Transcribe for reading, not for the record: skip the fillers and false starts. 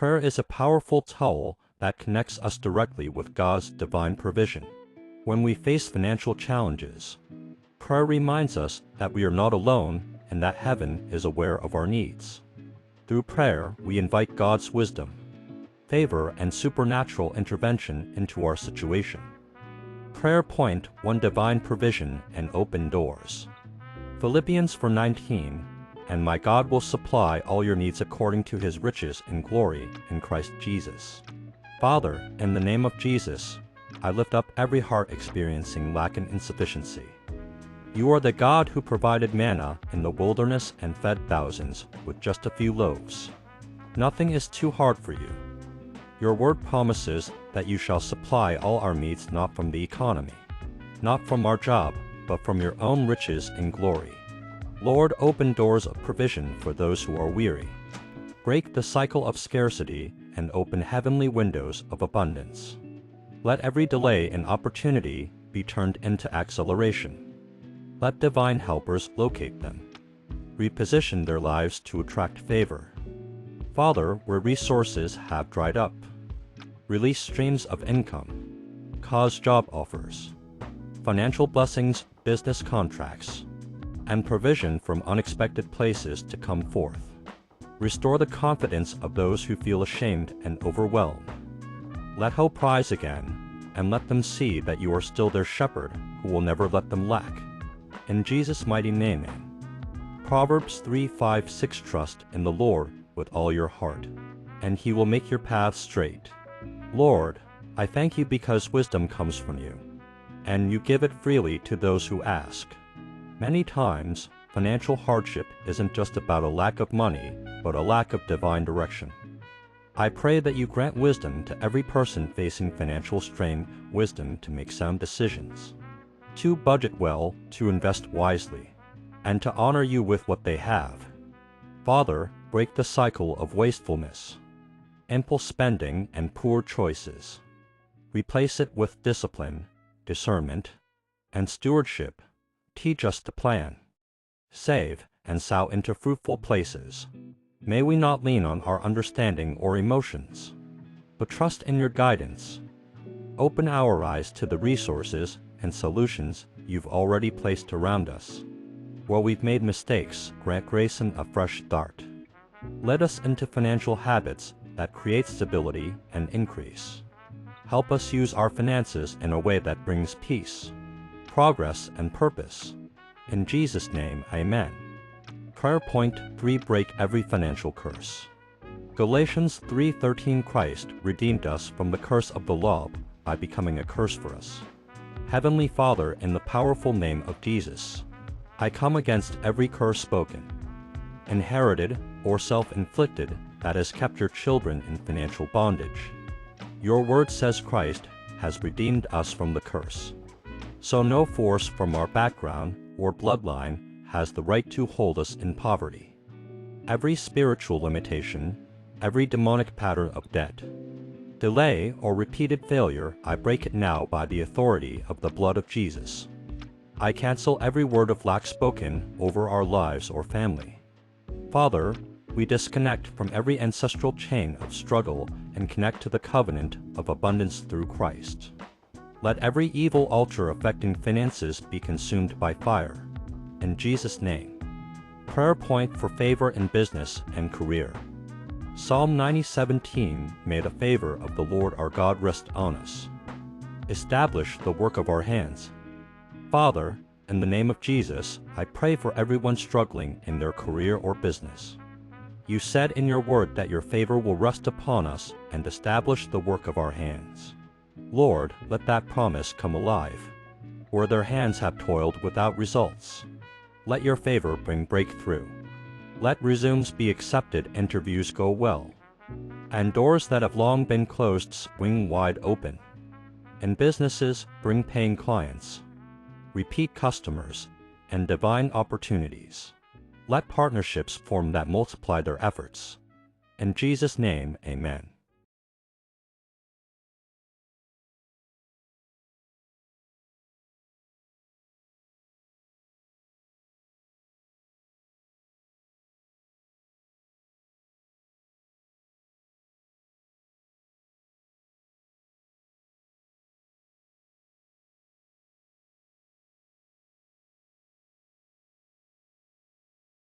Prayer is a powerful tool that connects us directly with God's divine provision. When we face financial challenges, prayer reminds us that we are not alone and that heaven is aware of our needs. Through prayer, we invite God's wisdom, favor, and supernatural intervention into our situation. Prayer point 1: Divine provision and open doors. Philippians 4:19, and my God will supply all your needs according to his riches in glory in Christ Jesus. Father, in the name of Jesus, I lift up every heart experiencing lack and insufficiency. You are the God who provided manna in the wilderness and fed thousands with just a few loaves. Nothing is too hard for you. Your word promises that you shall supply all our needs not from the economy, not from our job, but from your own riches in glory. Lord, open doors of provision for those who are weary. Break the cycle of scarcity and open heavenly windows of abundance. Let every delay in opportunity be turned into acceleration. Let divine helpers locate them. Reposition their lives to attract favor. Father, where resources have dried up, release streams of income. Cause job offers, financial blessings, business contracts, and provision from unexpected places to come forth. Restore the confidence of those who feel ashamed and overwhelmed. Let hope rise again, and let them see that you are still their shepherd who will never let them lack. In Jesus' mighty name, amen. Proverbs 3:5-6 Trust in the Lord with all your heart, and he will make your paths straight. Lord, I thank you because wisdom comes from you, and you give it freely to those who ask. Many times, financial hardship isn't just about a lack of money, but a lack of divine direction. I pray that you grant wisdom to every person facing financial strain, wisdom to make sound decisions, to budget well, to invest wisely, and to honor you with what they have. Father, break the cycle of wastefulness, impulse spending, and poor choices. Replace it with discipline, discernment, and stewardship. Teach us to plan, save, and sow into fruitful places. May we not lean on our understanding or emotions, but trust in your guidance. Open our eyes to the resources and solutions you've already placed around us. Where we've made mistakes, grant grace and a fresh start. Lead us into financial habits that create stability and increase. Help us use our finances in a way that brings peace, progress, and purpose. In Jesus' name, amen. Prayer point 3: Break every financial curse. Galatians 3:13 Christ redeemed us from the curse of the law by becoming a curse for us. Heavenly Father, in the powerful name of Jesus, I come against every curse spoken, inherited, or self-inflicted that has kept your children in financial bondage. Your word says Christ has redeemed us from the curse. So no force from our background or bloodline has the right to hold us in poverty. Every spiritual limitation, every demonic pattern of debt, delay, or repeated failure, I break it now by the authority of the blood of Jesus. I cancel every word of lack spoken over our lives or family. Father, we disconnect from every ancestral chain of struggle and connect to the covenant of abundance through Christ. Let every evil altar affecting finances be consumed by fire. In Jesus' name. Prayer point for favor in business and career. Psalm 90:17, may the favor of the Lord our God rest on us. Establish the work of our hands. Father, in the name of Jesus, I pray for everyone struggling in their career or business. You said in your word that your favor will rest upon us and establish the work of our hands. Lord, let that promise come alive. Where their hands have toiled without results, let your favor bring breakthrough. Let resumes be accepted, interviews go well, and doors that have long been closed swing wide open. In businesses, bring paying clients, repeat customers, and divine opportunities. Let partnerships form that multiply their efforts. In Jesus' name, amen.